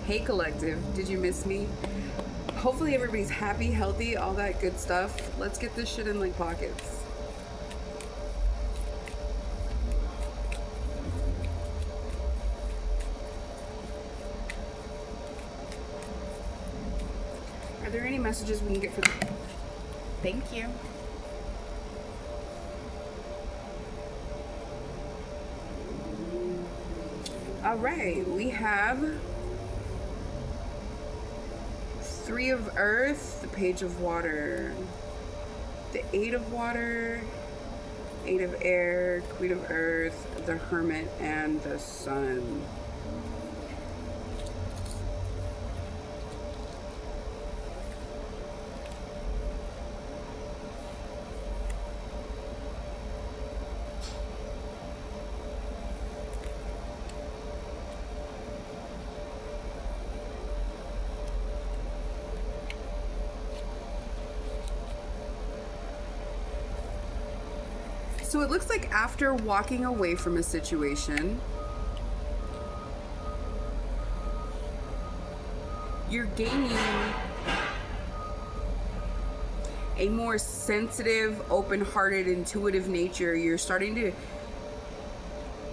Hey collective, did you miss me? Hopefully everybody's happy, healthy, all that good stuff. Let's get this shit in like pockets. Are there any messages we can get for the... Thank you. All right, we have Three of Earth, the Page of Water, the Eight of Water, Eight of Air, Queen of Earth, the Hermit, and the Sun. So it looks like after walking away from a situation, you're gaining a more sensitive, open-hearted, intuitive nature. You're starting to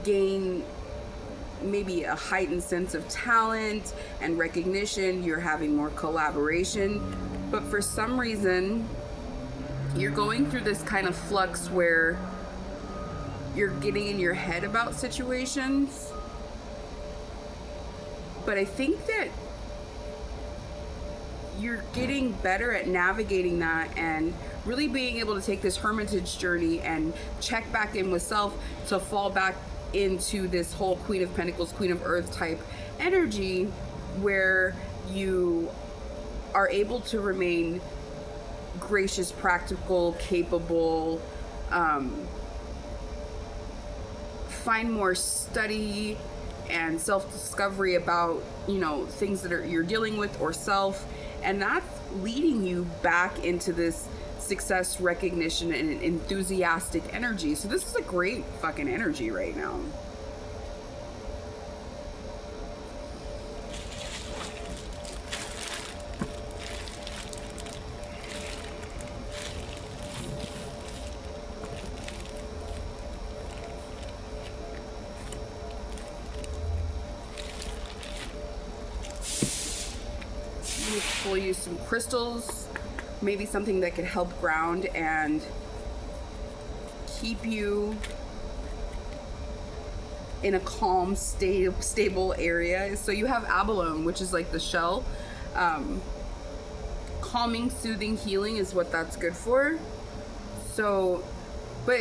gain maybe a heightened sense of talent and recognition. You're having more collaboration. But for some reason, you're going through this kind of flux where you're getting in your head about situations. But I think that you're getting better at navigating that and really being able to take this hermitage journey and check back in with self to fall back into this whole Queen of Pentacles, Queen of Earth type energy where you are able to remain gracious, practical, capable, find more study and self-discovery about, you know, things that you're dealing with or self, and that's leading you back into this success, recognition, and enthusiastic energy. So this is a great fucking energy right now. We'll use some crystals, maybe something that could help ground and keep you in a calm, stable area. So you have abalone, which is like the shell. Calming, soothing, healing is what that's good for. So, but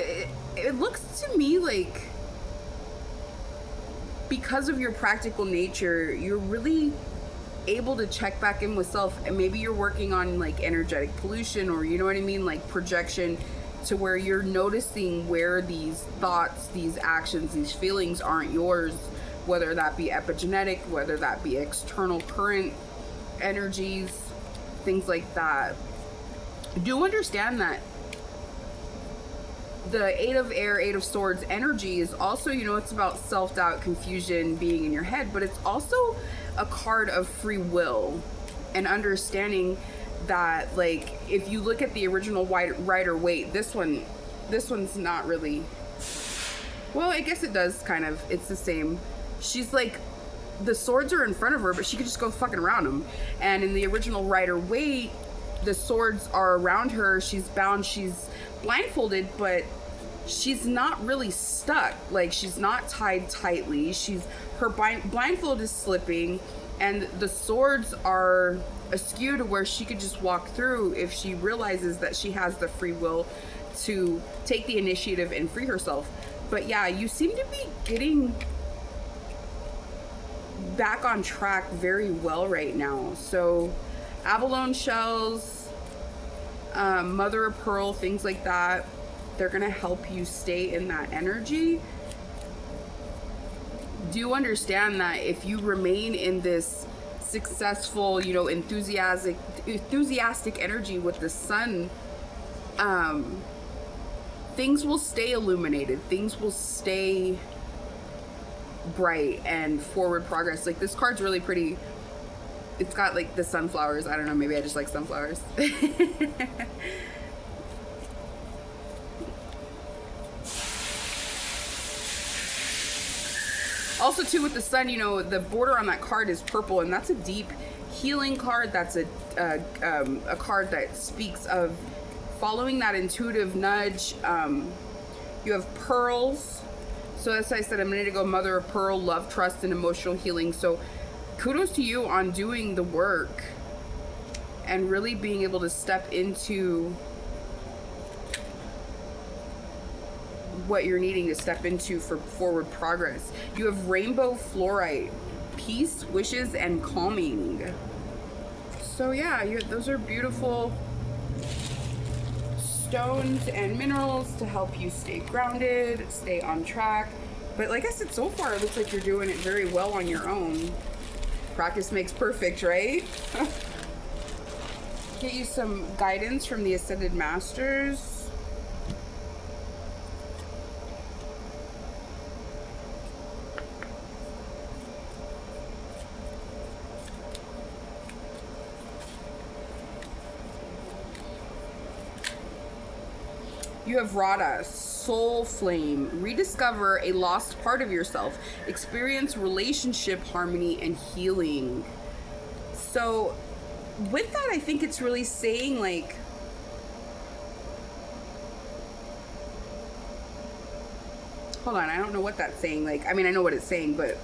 it looks to me like because of your practical nature, you're really able to check back in with self, and maybe you're working on like energetic pollution, or you know what I mean, like projection, to where you're noticing where these thoughts, these actions, these feelings aren't yours, whether that be epigenetic, whether that be external current energies, things like that. Do understand that the Eight of Air, Eight of Swords energy is also, you know, it's about self-doubt, confusion, being in your head, but it's also a card of free will and understanding that, like, if you look at the original Rider-Waite, this one's not really, well, I guess it does kind of, it's the same. She's like, the swords are in front of her, but she could just go fucking around them. And in the original Rider-Waite, the swords are around her, she's bound, she's blindfolded, but she's not really stuck. Like, she's not tied tightly. Her blindfold is slipping, and the swords are askew to where she could just walk through if she realizes that she has the free will to take the initiative and free herself. But yeah, you seem to be getting back on track very well right now. So abalone shells, mother of pearl, things like that, they're gonna help you stay in that energy. Do understand that if you remain in this successful, you know, enthusiastic energy with the sun, things will stay illuminated, things will stay bright and forward progress. Like, this card's really pretty. It's got like the sunflowers. I don't know, maybe I just like sunflowers. Also too, with the sun, you know, the border on that card is purple, and that's a deep healing card. That's a card that speaks of following that intuitive nudge. You have pearls. So as I said a minute ago, mother of pearl, love, trust, and emotional healing. So kudos to you on doing the work and really being able to step into what you're needing to step into for forward progress. You have rainbow fluorite, peace, wishes, and calming. So yeah, those are beautiful stones and minerals to help you stay grounded, stay on track. But like I said, so far it looks like you're doing it very well on your own. Practice makes perfect, right? Get you some guidance from the Ascended Masters. You have Radha, soul flame, rediscover a lost part of yourself, experience relationship harmony and healing. So with that, I think it's really saying like, hold on, I don't know what that's saying. Like, I mean, I know what it's saying, but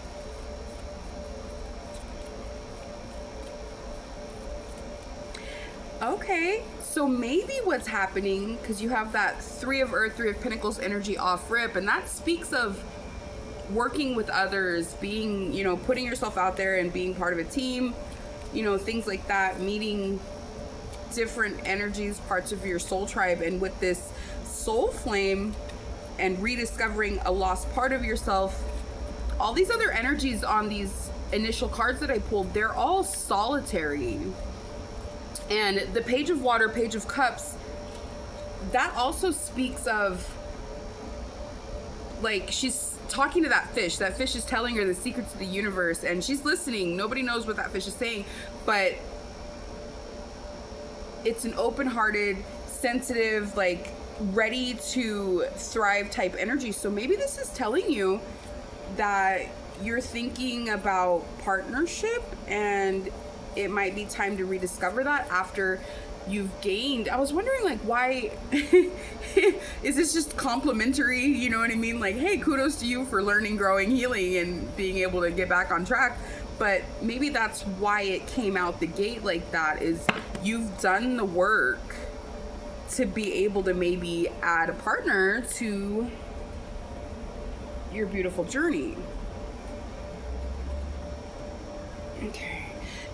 okay. So maybe what's happening, because you have that Three of Earth, Three of Pentacles energy off rip, and that speaks of working with others, being, you know, putting yourself out there and being part of a team, you know, things like that, meeting different energies, parts of your soul tribe. And with this soul flame and rediscovering a lost part of yourself, all these other energies on these initial cards that I pulled, they're all solitary. And the Page of Water, Page of Cups, that also speaks of, like, she's talking to that fish. That fish is telling her the secrets of the universe, and she's listening. Nobody knows what that fish is saying, but it's an open-hearted, sensitive, like, ready to thrive type energy. So maybe this is telling you that you're thinking about partnership, and it might be time to rediscover that after you've gained. I was wondering, like, why is this just complimentary? You know what I mean? Like, hey, kudos to you for learning, growing, healing, and being able to get back on track. But maybe that's why it came out the gate like that, is you've done the work to be able to maybe add a partner to your beautiful journey. Okay.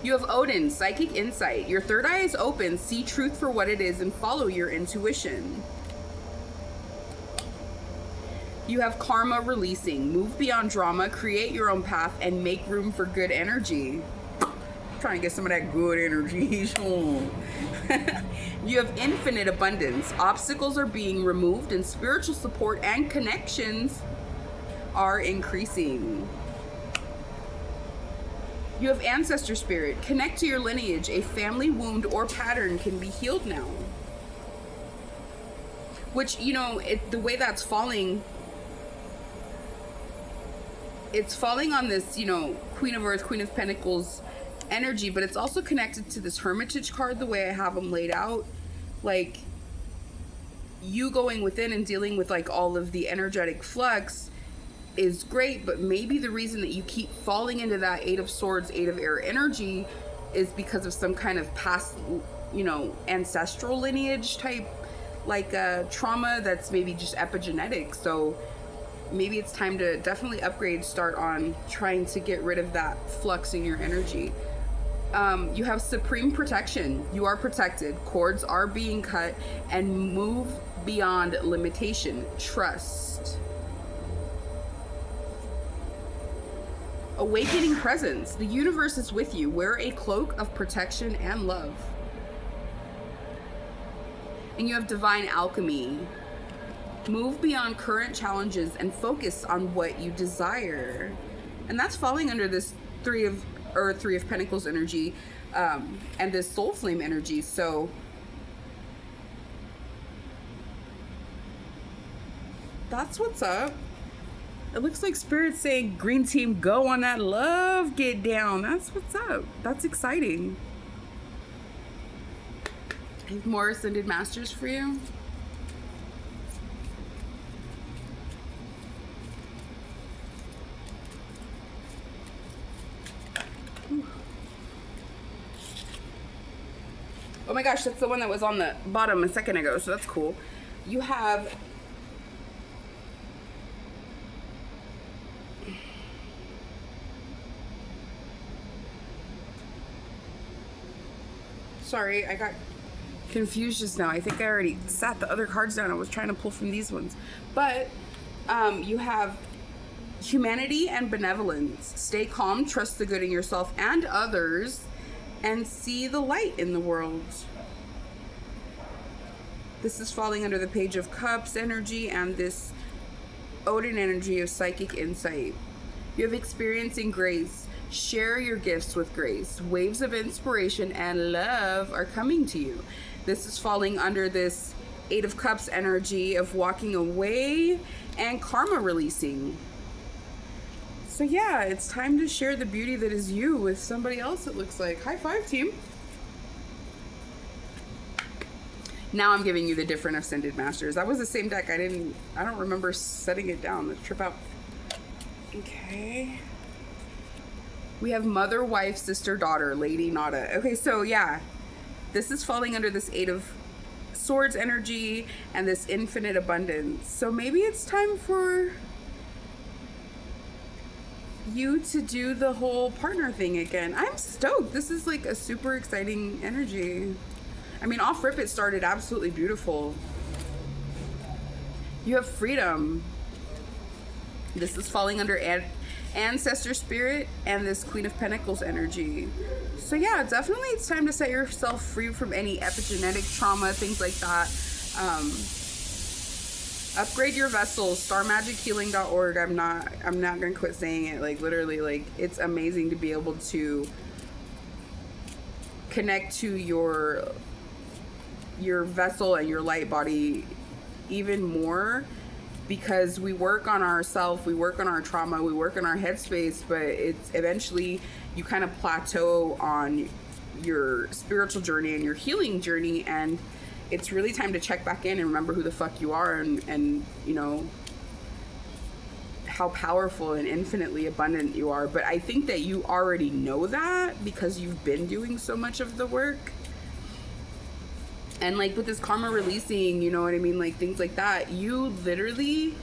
You have Odin, psychic insight. Your third eye is open. See truth for what it is and follow your intuition. You have Karma, releasing. Move beyond drama, create your own path, and make room for good energy. I'm trying to get some of that good energy. You have infinite abundance. Obstacles are being removed, and spiritual support and connections are increasing. You have ancestor spirit. Connect to your lineage. A family wound or pattern can be healed now. Which, you know, the way that's falling, it's falling on this, you know, Queen of Earth, Queen of Pentacles energy, but it's also connected to this Hermitage card, the way I have them laid out. Like, you going within and dealing with, like, all of the energetic flux is great, but maybe the reason that you keep falling into that Eight of Swords, Eight of Air energy is because of some kind of past, you know, ancestral lineage type, like trauma that's maybe just epigenetic. So maybe it's time to definitely upgrade, start on trying to get rid of that flux in your energy. You have supreme protection. You are protected. Cords are being cut, and move beyond limitation. Trust. Awakening presence. The universe is with you. Wear a cloak of protection and love. And you have divine alchemy. Move beyond current challenges and focus on what you desire. And that's falling under this Three of or Three of Pentacles energy, and this soul flame energy. So that's what's up. It looks like Spirit's saying, green team, go on that love get down. That's what's up. That's exciting. I have more Ascended Masters for you. Oh my gosh, that's the one that was on the bottom a second ago, so that's cool. You have sorry, I got confused just now. I think I already sat the other cards down. I was trying to pull from these ones. But you have humanity and benevolence. Stay calm, trust the good in yourself and others, and see the light in the world. This is falling under the Page of Cups energy and this Odin energy of psychic insight. You have experiencing grace. Share your gifts with grace. Waves of inspiration and love are coming to you. This is falling under this Eight of Cups energy of walking away and karma releasing. So yeah, it's time to share the beauty that is you with somebody else, it looks like. High five, team. Now I'm giving you the different Ascended Masters. That was the same deck. I don't remember setting it down. Let's trip out. Okay. We have mother, wife, sister, daughter, lady, nada. Okay, so yeah, this is falling under this Eight of Swords energy and this infinite abundance. So maybe it's time for you to do the whole partner thing again. I'm stoked. This is like a super exciting energy. I mean, off rip, it started absolutely beautiful. You have freedom. This is falling under Ancestor Spirit and this Queen of Pentacles energy. So yeah, definitely it's time to set yourself free from any epigenetic trauma, things like that. Upgrade your vessels, starmagichealing.org. I'm not gonna quit saying it. Like literally, like it's amazing to be able to connect to your vessel and your light body even more, because we work on ourselves, we work on our trauma, we work on our headspace, but it's eventually you kind of plateau on your spiritual journey and your healing journey, and it's really time to check back in and remember who the fuck you are, and you know how powerful and infinitely abundant you are. But I think that you already know that because you've been doing so much of the work. And like with this karma releasing, you know what I mean, like things like that, you literally,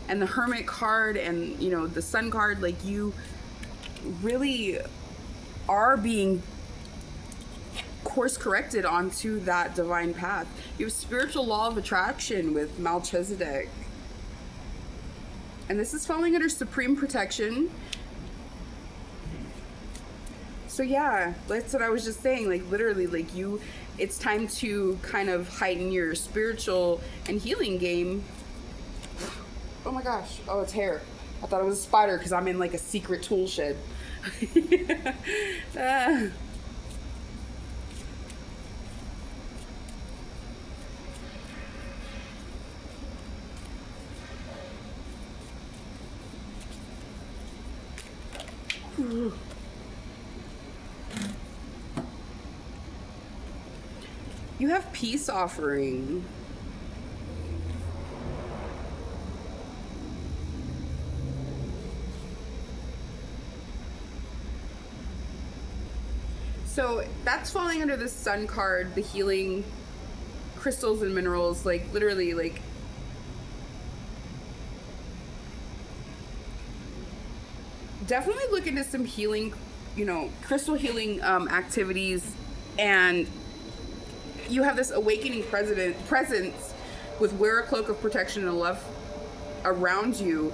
and the Hermit card and you know the Sun card, like you really are being course corrected onto that divine path. You have spiritual law of attraction with Melchizedek, and this is falling under supreme protection. So yeah, that's what I was just saying, like literally, like you, it's time to kind of heighten your spiritual and healing game. Oh my gosh, oh, it's hair. I thought it was a spider because I'm in like a secret tool shed. You have peace offering. So that's falling under the Sun card, the healing crystals and minerals, like literally, like definitely look into some healing, you know, crystal healing activities. And you have this awakening presence with wear a cloak of protection and love around you.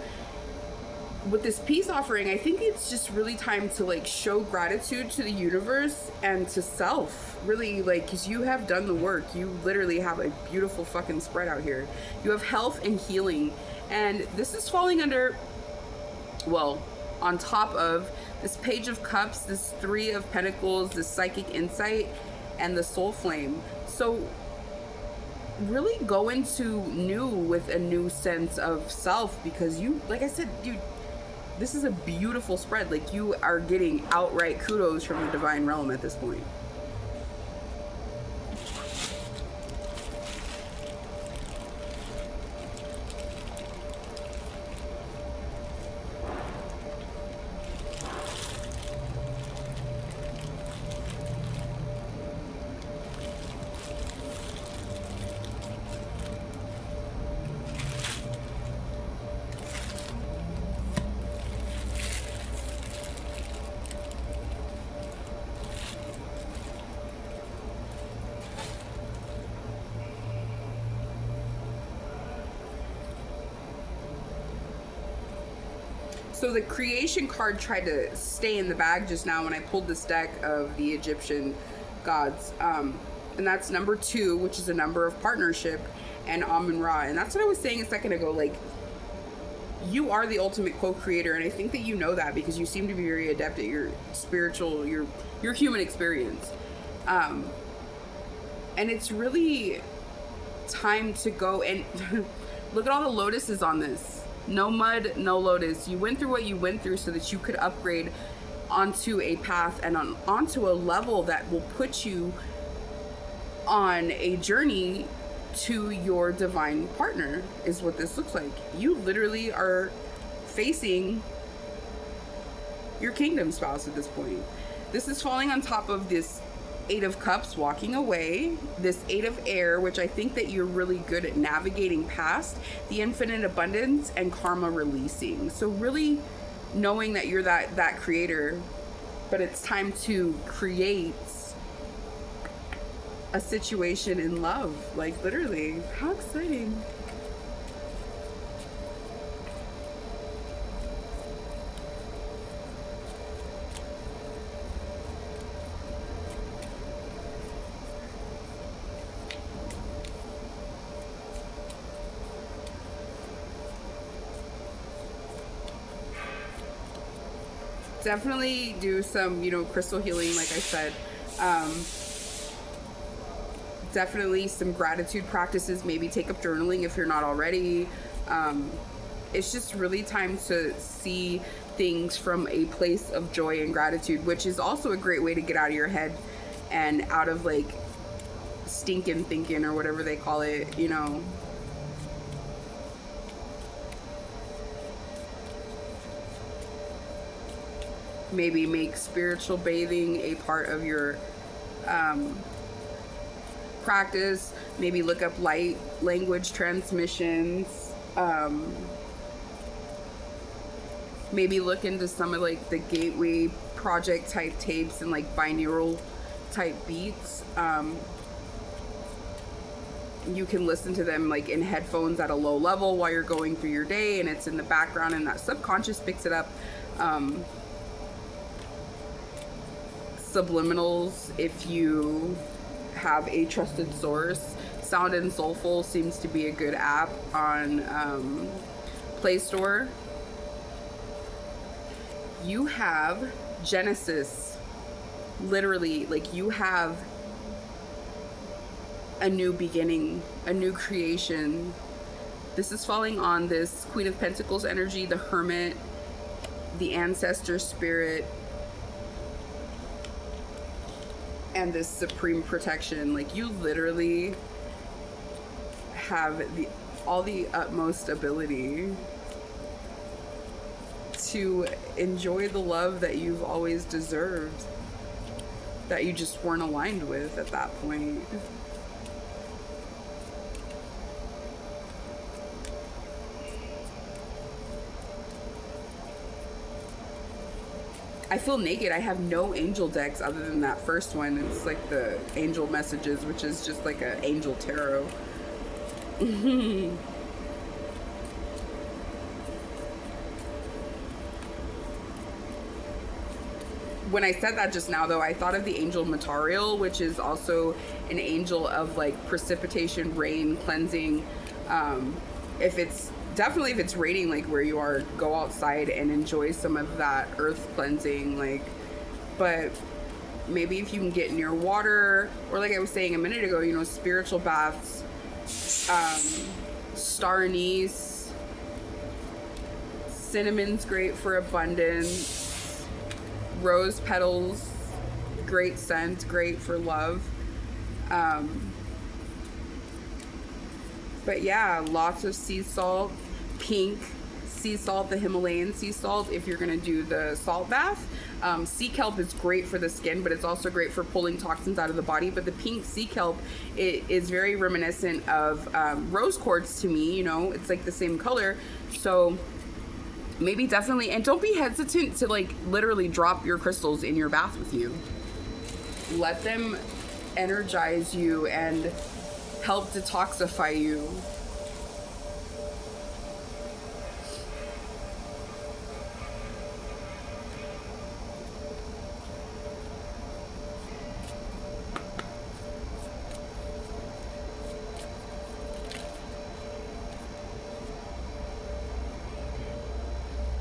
With this peace offering, I think it's just really time to like show gratitude to the universe and to self, really, like, because you have done the work. You literally have a beautiful fucking spread out here. You have health and healing, and this is falling under, well, on top of this Page of Cups, this Three of Pentacles, this Psychic Insight, and the Soul Flame. So really go into new with a new sense of self, because you, like I said, dude, this is a beautiful spread. Like, you are getting outright kudos from the divine realm at this point. So the creation card tried to stay in the bag just now when I pulled this deck of the Egyptian gods. And that's number 2, which is a number of partnership, and Amun-Ra. And that's what I was saying a second ago. Like, you are the ultimate co-creator, and I think that you know that because you seem to be very adept at your spiritual, your human experience. And it's really time to go and look at all the lotuses on this. No mud, no lotus. You went through what you went through so that you could upgrade onto a path and onto a level that will put you on a journey to your divine partner, is what this looks like. You literally are facing your kingdom spouse at this point. This is falling on top of this 8 of Cups, walking away, this 8 of Air, which I think that you're really good at navigating past, the infinite abundance, and karma releasing. So really knowing that you're that creator, but it's time to create a situation in love. Like, literally, how exciting. Definitely do some, crystal healing, like I said. Definitely some gratitude practices. Maybe take up journaling if you're not already. It's just really time to see things from a place of joy and gratitude, which is also a great way to get out of your head and out of, like, stinking thinking or whatever they call it, Maybe make spiritual bathing a part of your practice. Maybe look up light language transmissions. Maybe look into some of, like, the Gateway Project type tapes and, like, binaural type beats. You can listen to them, like, in headphones at a low level while you're going through your day, and it's in the background, and that subconscious picks it up. Subliminals, if you have a trusted source. Sound and Soulful seems to be a good app on Play Store. You have Genesis. Literally, like, you have a new beginning, a new creation. This is falling on this Queen of Pentacles energy, the Hermit, the Ancestor Spirit, and this Supreme Protection. Like, you literally have all the utmost ability to enjoy the love that you've always deserved, that you just weren't aligned with at that point. I feel naked. I have no angel decks other than that first one. It's like the angel messages, which is just like an angel tarot. When I said that just now, though, I thought of the angel Material, which is also an angel of, like, precipitation, rain, cleansing. If it's definitely if it's raining like where you are, go outside and enjoy some of that earth cleansing, like, but maybe if you can get near water, or like I was saying a minute ago, you know, spiritual baths, star anise, cinnamon's great for abundance, rose petals, great scent, great for love. But yeah, lots of sea salt, pink sea salt, the Himalayan sea salt if you're gonna do the salt bath. Sea kelp is great for the skin, but it's also great for pulling toxins out of the body. But the pink sea kelp, it is very reminiscent of rose quartz to me, you know, it's like the same color. So maybe definitely, and don't be hesitant to like literally drop your crystals in your bath with you. Let them energize you and help detoxify you.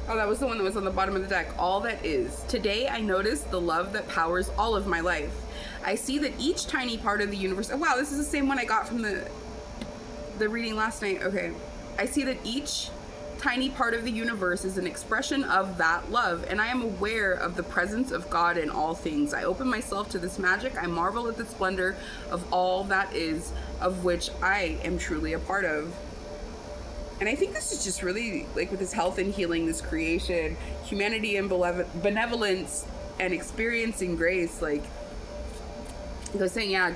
Oh, that was the one that was on the bottom of the deck. All that is. Today I noticed the love that powers all of my life. I see that each tiny part of the universe. Oh, wow, this is the same one I got from the reading last night. Okay. I see that each tiny part of the universe is an expression of that love, and I am aware of the presence of God in all things. I open myself to this magic. I marvel at the splendor of all that is, of which I am truly a part of. And I think this is just really, like, with this health and healing, this creation, humanity and benevolence, and experiencing grace, like, I was saying, yeah,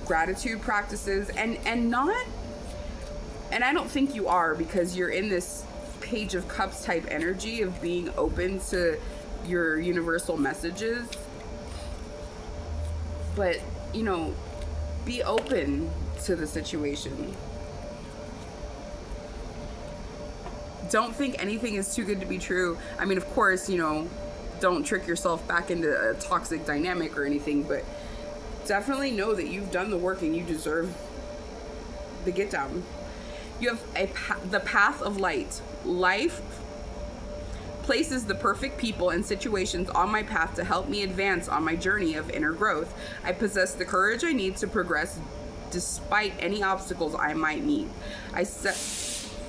gratitude practices, and not, and I don't think you are, because you're in this Page of Cups type energy of being open to your universal messages. But, you know, be open to the situation. Don't think anything is too good to be true. I mean, of course, you know, don't trick yourself back into a toxic dynamic or anything, but definitely know that you've done the work and you deserve the get down. You have the path of light. Life places the perfect people and situations on my path to help me advance on my journey of inner growth. I possess the courage I need to progress despite any obstacles I might meet.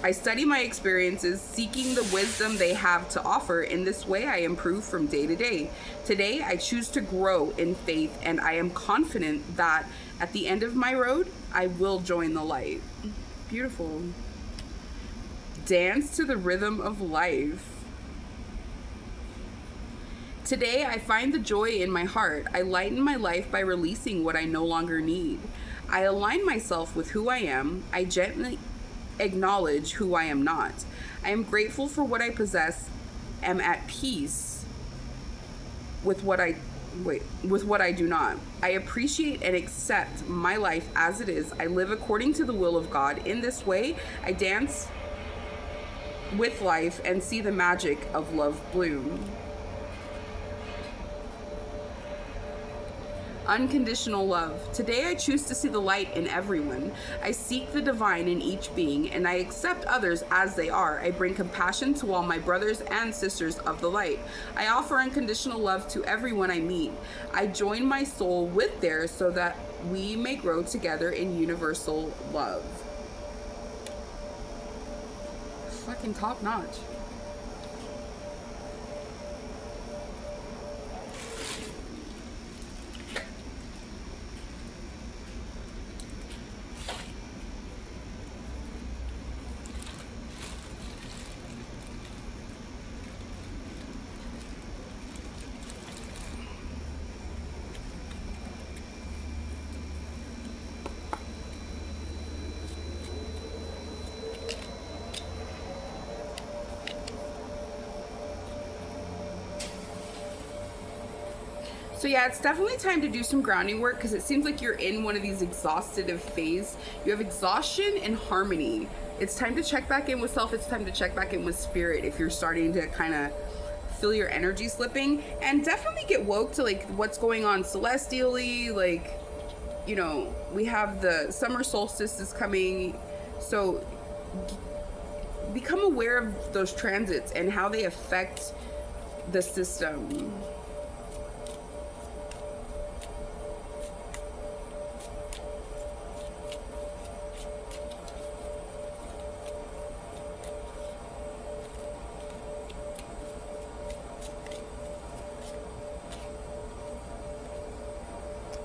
I study my experiences, seeking the wisdom they have to offer. In this way, I improve from day to day. Today, I choose to grow in faith, and I am confident that at the end of my road, I will join the light. Beautiful. Dance to the rhythm of life. Today, I find the joy in my heart. I lighten my life by releasing what I no longer need. I align myself with who I am. I gently acknowledge who I am not. I am grateful for what I possess, am at peace with what I do not. I appreciate and accept my life as it is. I live according to the will of God. In this way, I dance with life and see the magic of love bloom. Unconditional love. Today I choose to see the light in everyone. I seek the divine in each being, and I accept others as they are. I bring compassion to all my brothers and sisters of the light. I offer unconditional love to everyone I meet. I join my soul with theirs so that we may grow together in universal love. Fucking top notch. So yeah, it's definitely time to do some grounding work, because it seems like you're in one of these exhaustive phase. You have exhaustion and harmony. It's time to check back in with self. It's time to check back in with spirit if you're starting to kind of feel your energy slipping. And definitely get woke to like what's going on celestially. Like, you know, we have the summer solstice is coming. So become aware of those transits and how they affect the system.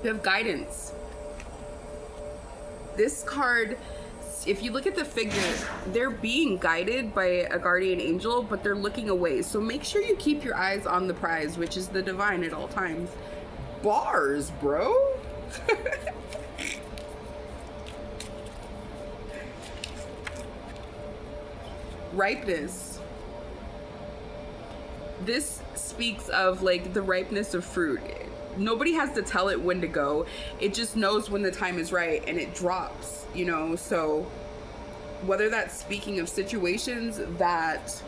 You have guidance. This card, if you look at the figure, they're being guided by a guardian angel, but they're looking away. So make sure you keep your eyes on the prize, which is the divine at all times. Bars, bro. Ripeness. This speaks of like the ripeness of fruit. Nobody has to tell it when to go. It just knows when the time is right and it drops, you know? So whether that's speaking of situations that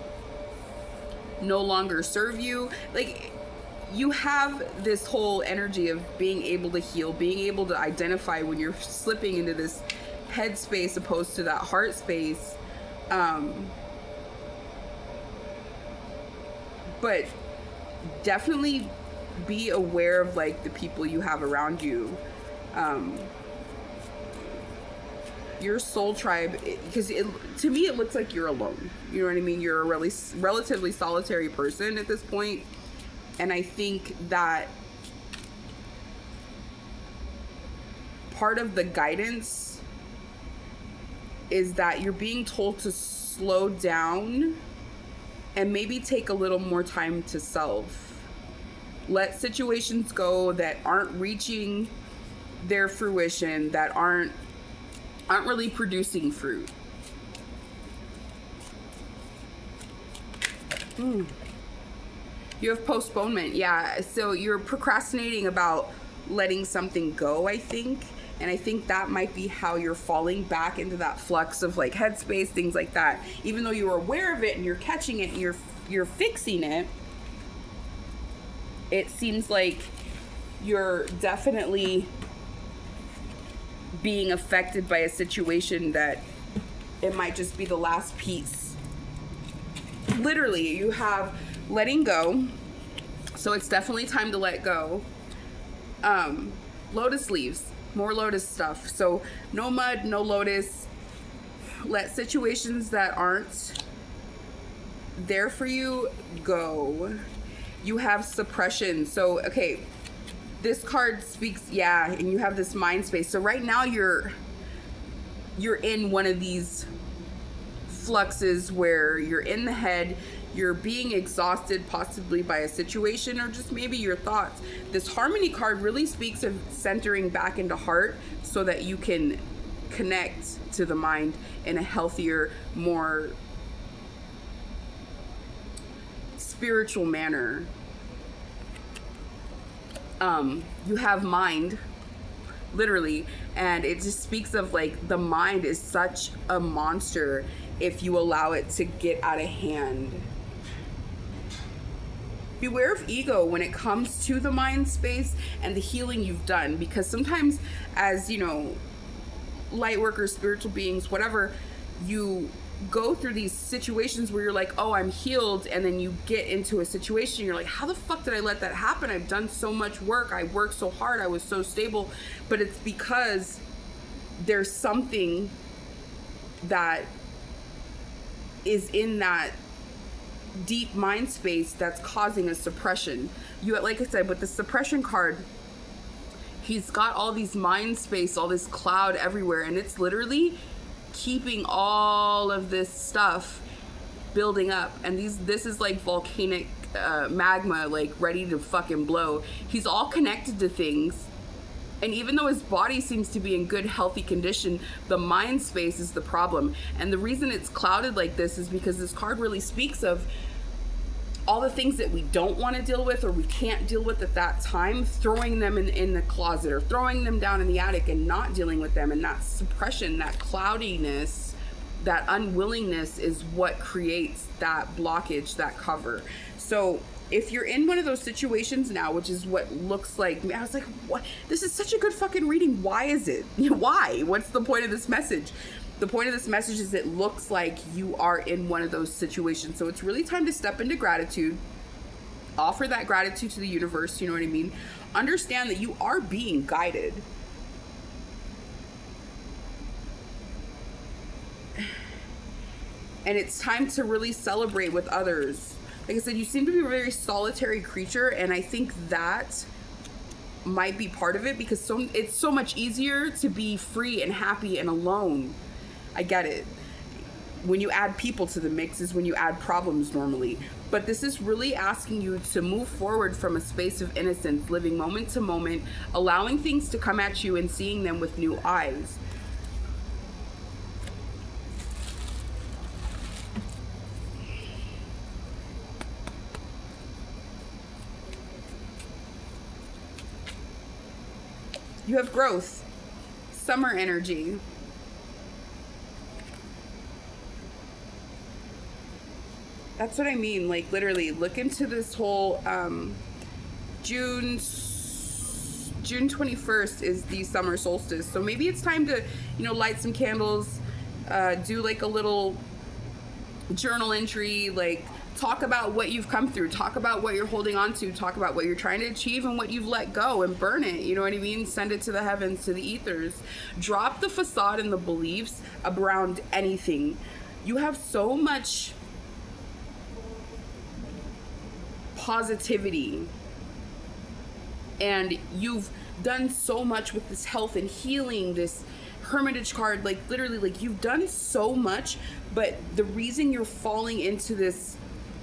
no longer serve you, like you have this whole energy of being able to heal, being able to identify when you're slipping into this head space opposed to that heart space. But definitely be aware of like the people you have around you. Your soul tribe, because to me it looks like you're alone. You know what I mean? You're a really relatively solitary person at this point, and I think that part of the guidance is that you're being told to slow down and maybe take a little more time to self. Let situations go that aren't reaching their fruition, that aren't really producing fruit. You have postponement. Yeah, so you're procrastinating about letting something go, I think. And I think that might be how you're falling back into that flux of like headspace, things like that. Even though you're aware of it and you're catching it and you're fixing it, it seems like you're definitely being affected by a situation that it might just be the last piece. Literally, you have letting go. So it's definitely time to let go. Lotus leaves. More lotus stuff. So no mud, no lotus. Let situations that aren't there for you go. You have suppression. So, okay, this card speaks, yeah, and you have this mind space. So right now you're in one of these fluxes where you're in the head, you're being exhausted possibly by a situation or just maybe your thoughts. This harmony card really speaks of centering back into heart so that you can connect to the mind in a healthier, more spiritual manner. You have mind, literally, and it just speaks of like the mind is such a monster if you allow it to get out of hand. Beware of ego when it comes to the mind space and the healing you've done, because sometimes as, you know, light workers, spiritual beings, whatever, you go through these situations where you're like, oh, I'm healed, and then you get into a situation and you're like, how the fuck did I let that happen? I've done so much work, I worked so hard, I was so stable. But it's because there's something that is in that deep mind space that's causing a suppression. You, like I said, with the suppression card, he's got all these mind space, all this cloud everywhere, and it's literally keeping all of this stuff building up. And this is like volcanic magma, like ready to fucking blow. He's all connected to things, and even though his body seems to be in good healthy condition, the mind space is the problem. And the reason it's clouded like this is because this card really speaks of all the things that we don't want to deal with or we can't deal with at that time, throwing them in the closet or throwing them down in the attic and not dealing with them. And that suppression, that cloudiness, that unwillingness is what creates that blockage, that cover. So if you're in one of those situations now, which is what looks like, I was like, what? This is such a good fucking reading. Why is it? Why? What's the point of this message? The point of this message is it looks like you are in one of those situations. So it's really time to step into gratitude. Offer that gratitude to the universe, you know what I mean? Understand that you are being guided. And it's time to really celebrate with others. Like I said, you seem to be a very solitary creature, and I think that might be part of it, because it's so much easier to be free and happy and alone. I get it. When you add people to the mix is when you add problems normally. But this is really asking you to move forward from a space of innocence, living moment to moment, allowing things to come at you and seeing them with new eyes. You have growth, summer energy. That's what I mean. Like, literally, look into this whole June 21st is the summer solstice. So maybe it's time to, light some candles, do like a little journal entry, like talk about what you've come through, talk about what you're holding on to, talk about what you're trying to achieve and what you've let go, and burn it, you know what I mean? Send it to the heavens, to the ethers. Drop the facade and the beliefs around anything. You have so much positivity, and you've done so much with this health and healing, this hermitage card, like literally, like you've done so much, but the reason you're falling into this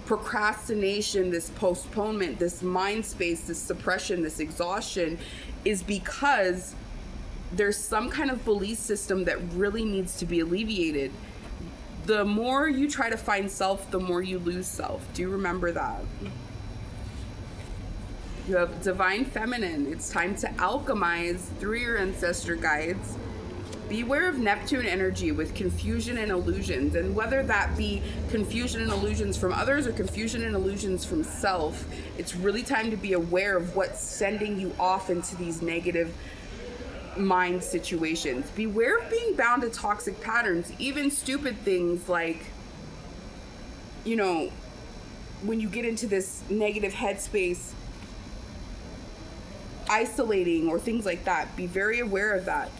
procrastination, this postponement, this mind space, this suppression, this exhaustion is because there's some kind of belief system that really needs to be alleviated. The more you try to find self, the more you lose self. Do you remember that? You have divine feminine. It's time to alchemize through your ancestor guides. Beware of Neptune energy with confusion and illusions, and whether that be confusion and illusions from others or confusion and illusions from self, it's really time to be aware of what's sending you off into these negative mind situations. Beware of being bound to toxic patterns, even stupid things like, when you get into this negative headspace, isolating or things like that. Be very aware of that.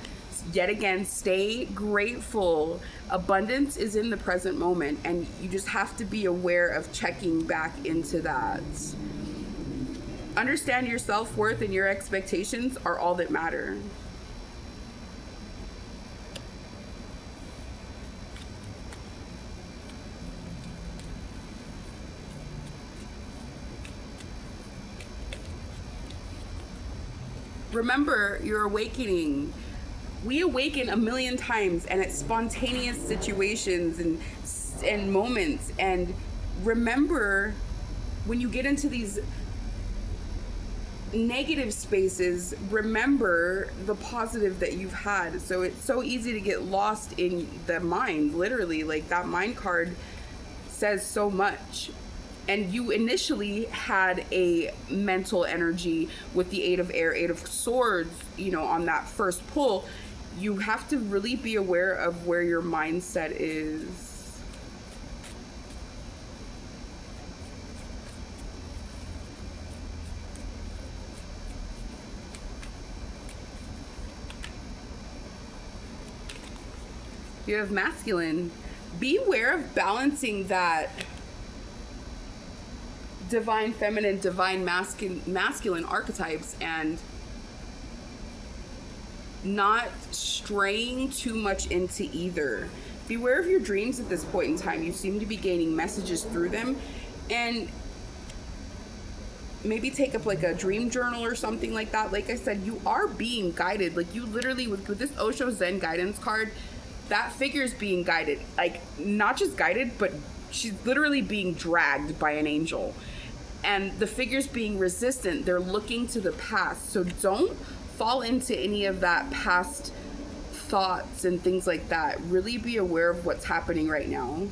Yet again, stay grateful. Abundance is in the present moment, and you just have to be aware of checking back into that. Understand your self-worth and your expectations are all that matter. Remember, you're awakening. We awaken a million times, and it's spontaneous situations and moments. And remember, when you get into these negative spaces, remember the positive that you've had. So it's so easy to get lost in the mind, literally. Like, that mind card says so much. And you initially had a mental energy with the Eight of Air, Eight of Swords, on that first pull. You have to really be aware of where your mindset is. You have masculine. Be aware of balancing that divine feminine, divine masculine archetypes, and not straying too much into either. Beware of your dreams at this point in time. You seem to be gaining messages through them, and maybe take up like a dream journal or something like that. Like I said, you are being guided. Like, you literally, with this Osho Zen guidance card, that figure is being guided. Like, not just guided, but she's literally being dragged by an angel. And the figure's being resistant. They're looking to the past. So don't fall into any of that past thoughts and things like that. Really be aware of what's happening right now.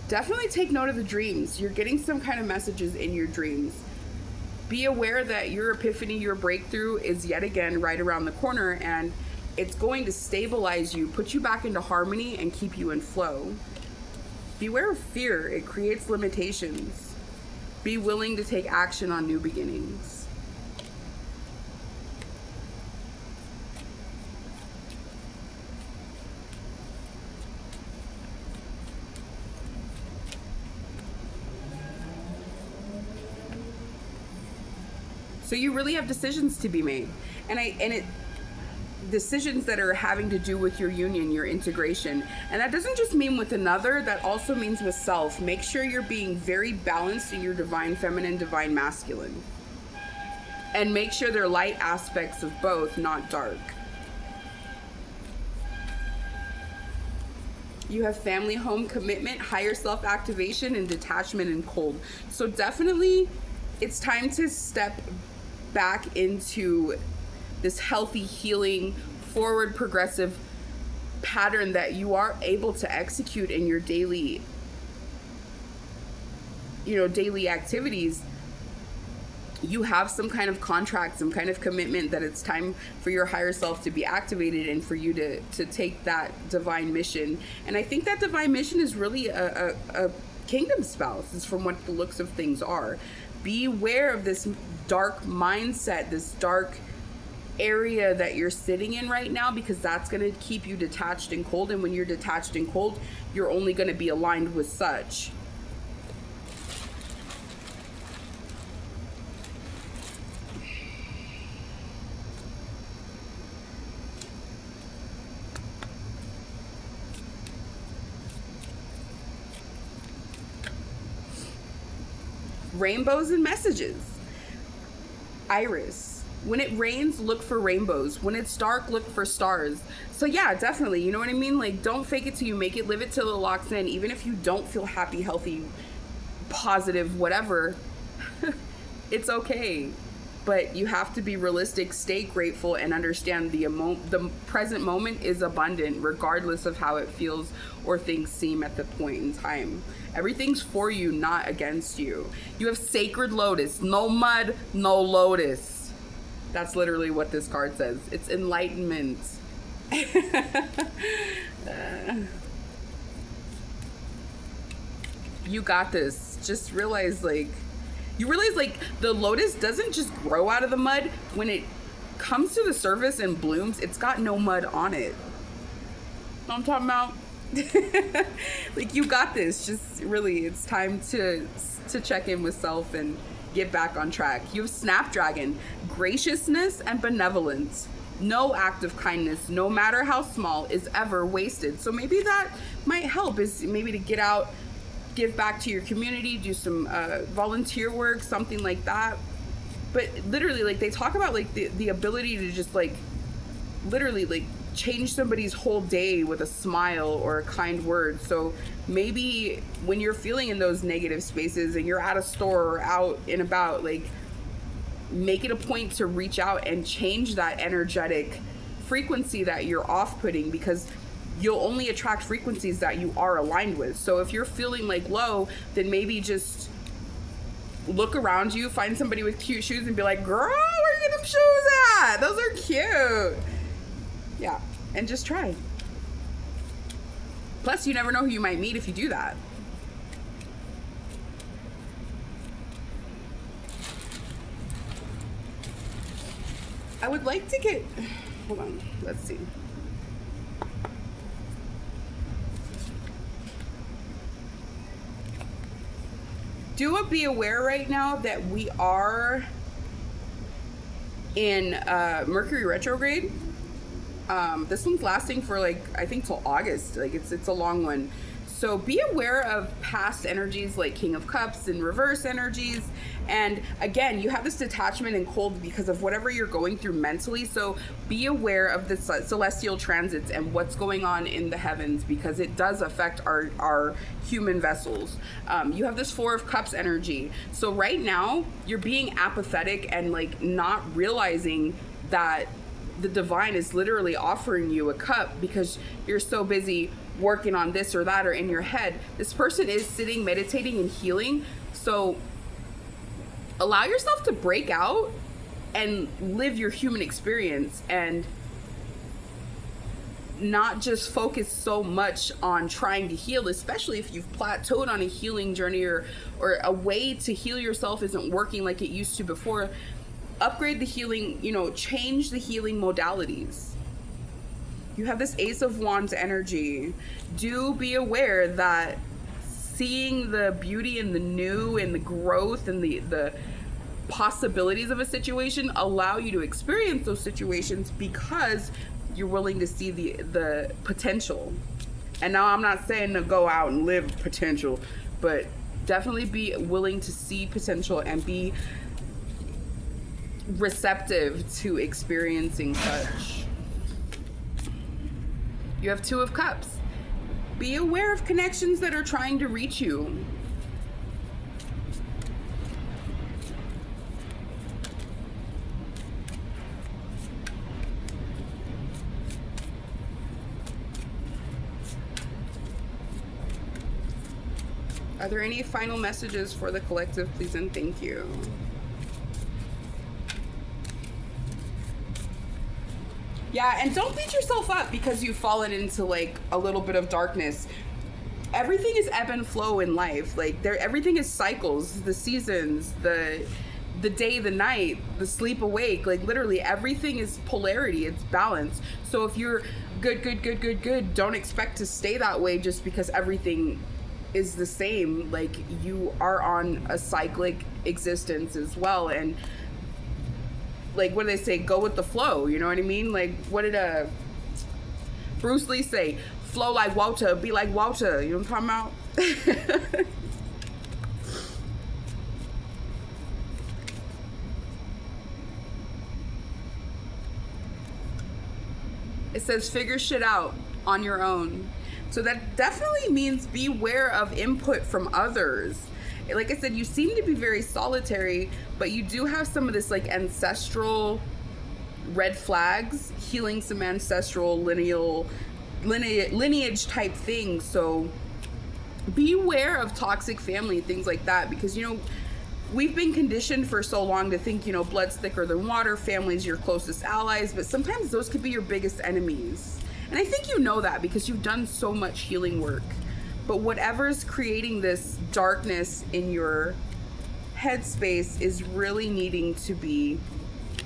Definitely take note of the dreams. You're getting some kind of messages in your dreams. Be aware that your epiphany, your breakthrough is yet again right around the corner, and It's going to stabilize you, put you back into harmony, and keep you in flow. Beware of fear. It creates limitations. Be willing to take action on new beginnings. So you really have decisions to be made. Decisions that are having to do with your union, your integration. And that doesn't just mean with another, that also means with self. Make sure you're being very balanced in your divine feminine, divine masculine. And make sure they're light aspects of both, not dark. You have family, home, commitment, higher self-activation, and detachment and cold. So definitely it's time to step back into this healthy, healing, forward progressive pattern that you are able to execute in your daily activities. You have some kind of contract, some kind of commitment that it's time for your higher self to be activated and for you to take that divine mission. And I think that divine mission is really a kingdom spouse, is from what the looks of things are. Beware of this dark mindset, this dark area that you're sitting in right now, because that's going to keep you detached and cold. And when you're detached and cold, you're only going to be aligned with such. Rainbows and messages. Iris. When it rains, look for rainbows. When it's dark, look for stars. So yeah, definitely. You know what I mean? Like, don't fake it till you make it. Live it till it locks in. Even if you don't feel happy, healthy, positive, whatever, it's okay. But you have to be realistic, stay grateful, and understand the present moment is abundant, regardless of how it feels or things seem at the point in time. Everything's for you, not against you. You have sacred lotus. No mud, no lotus. That's literally what this card says. It's enlightenment. You got this. Just realize, like, the lotus doesn't just grow out of the mud. When it comes to the surface and blooms, it's got no mud on it. Know what I'm talking about? Like, you got this. Just really, it's time to check in with self and get back on track. You have Snapdragon, graciousness and benevolence. No act of kindness, no matter how small, is ever wasted. So maybe that might help, is maybe to get out, give back to your community, do some volunteer work, something like that. But literally, like, they talk about, like, the ability to just, like, literally, like, change somebody's whole day with a smile or a kind word. So maybe when you're feeling in those negative spaces and you're at a store or out and about, like, make it a point to reach out and change that energetic frequency that you're off-putting, because you'll only attract frequencies that you are aligned with. So if you're feeling like low, then maybe just look around you, find somebody with cute shoes and be like, girl, where you get them shoes at? Those are cute. Yeah, and just try. Plus, you never know who you might meet if you do that. I would like to get, hold on, let's see. Be aware right now that we are in Mercury retrograde. This one's lasting for, like, I think till August. Like, it's a long one. So be aware of past energies like King of Cups and reverse energies. And again, you have this detachment and cold because of whatever you're going through mentally. So be aware of the celestial transits and what's going on in the heavens, because it does affect our human vessels. You have this Four of Cups energy. So right now you're being apathetic and, like, not realizing that the divine is literally offering you a cup because you're so busy working on this or that or in your head. This person is sitting, meditating, and healing. So allow yourself to break out and live your human experience and not just focus so much on trying to heal, especially if you've plateaued on a healing journey, or a way to heal yourself isn't working like it used to before. Upgrade the healing, you know, change the healing modalities. You have this Ace of Wands energy. Do be aware that seeing the beauty and the new and the growth and the possibilities of a situation allow you to experience those situations because you're willing to see the potential. And now I'm not saying to go out and live potential, but definitely be willing to see potential and be receptive to experiencing such. You have Two of Cups. Be aware of connections that are trying to reach you. Are there any final messages for the collective, please and thank you? Yeah, and don't beat yourself up because you've fallen into like a little bit of darkness. Everything is ebb and flow in life. Like everything is cycles, the seasons, the day, the night, the sleep awake. Like literally everything is polarity, it's balance. So if you're good, don't expect to stay that way just because everything is the same. Like you are on a cyclic existence as well, and like, what do they say? Go with the flow. You know what I mean? Like, what did Bruce Lee say? Flow like water, be like water. You know what I'm talking about? It says figure shit out on your own. So that definitely means beware of input from others. Like I said, you seem to be very solitary, but you do have some of this like ancestral red flags, healing some ancestral lineage type things. So beware of toxic family, things like that, because, you know, we've been conditioned for so long to think, you know, blood's thicker than water, family's your closest allies, but sometimes those could be your biggest enemies. And I think you know that because you've done so much healing work. But whatever's creating this darkness in your headspace is really needing to be,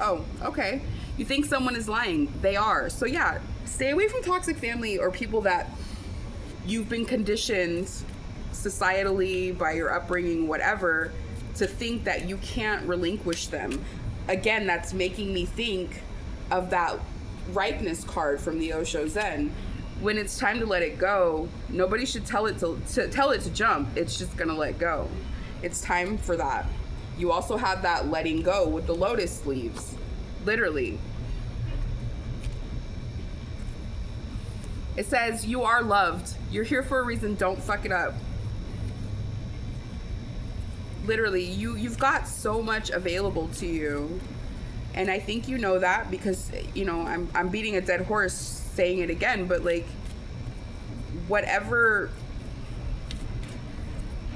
oh, okay. You think someone is lying. They are. So yeah, stay away from toxic family or people that you've been conditioned societally by your upbringing, whatever, to think that you can't relinquish them. Again, that's making me think of that ripeness card from the Osho Zen. When it's time to let it go, nobody should tell it to jump. It's just gonna let go. It's time for that. You also have that letting go with the lotus leaves, literally. It says you are loved. You're here for a reason. Don't fuck it up. Literally, you've got so much available to you, and I think you know that because, you know, I'm beating a dead horse saying it again, but like whatever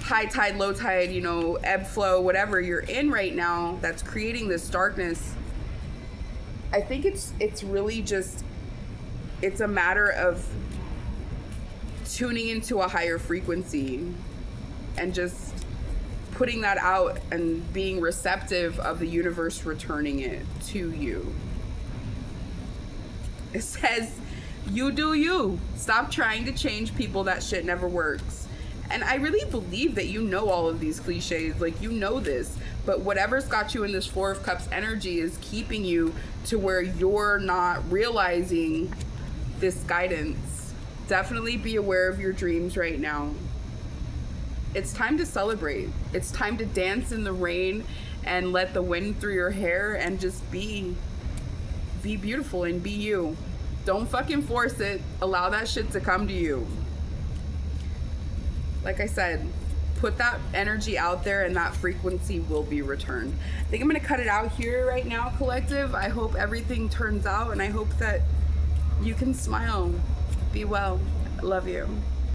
high tide, low tide, you know, ebb flow, whatever you're in right now that's creating this darkness, I think it's really just, it's a matter of tuning into a higher frequency and just putting that out and being receptive of the universe returning it to you. It says, you do you. Stop trying to change people. That shit never works. And I really believe that you know all of these cliches. Like, you know this. But whatever's got you in this Four of Cups energy is keeping you to where you're not realizing this guidance. Definitely be aware of your dreams right now. It's time to celebrate. It's time to dance in the rain and let the wind through your hair and just be beautiful and be you. Don't fucking force it. Allow that shit to come to you. Like I said, put that energy out there and that frequency will be returned. I think I'm gonna cut it out here right now, collective. I hope everything turns out and I hope that you can smile. Be well. I love you.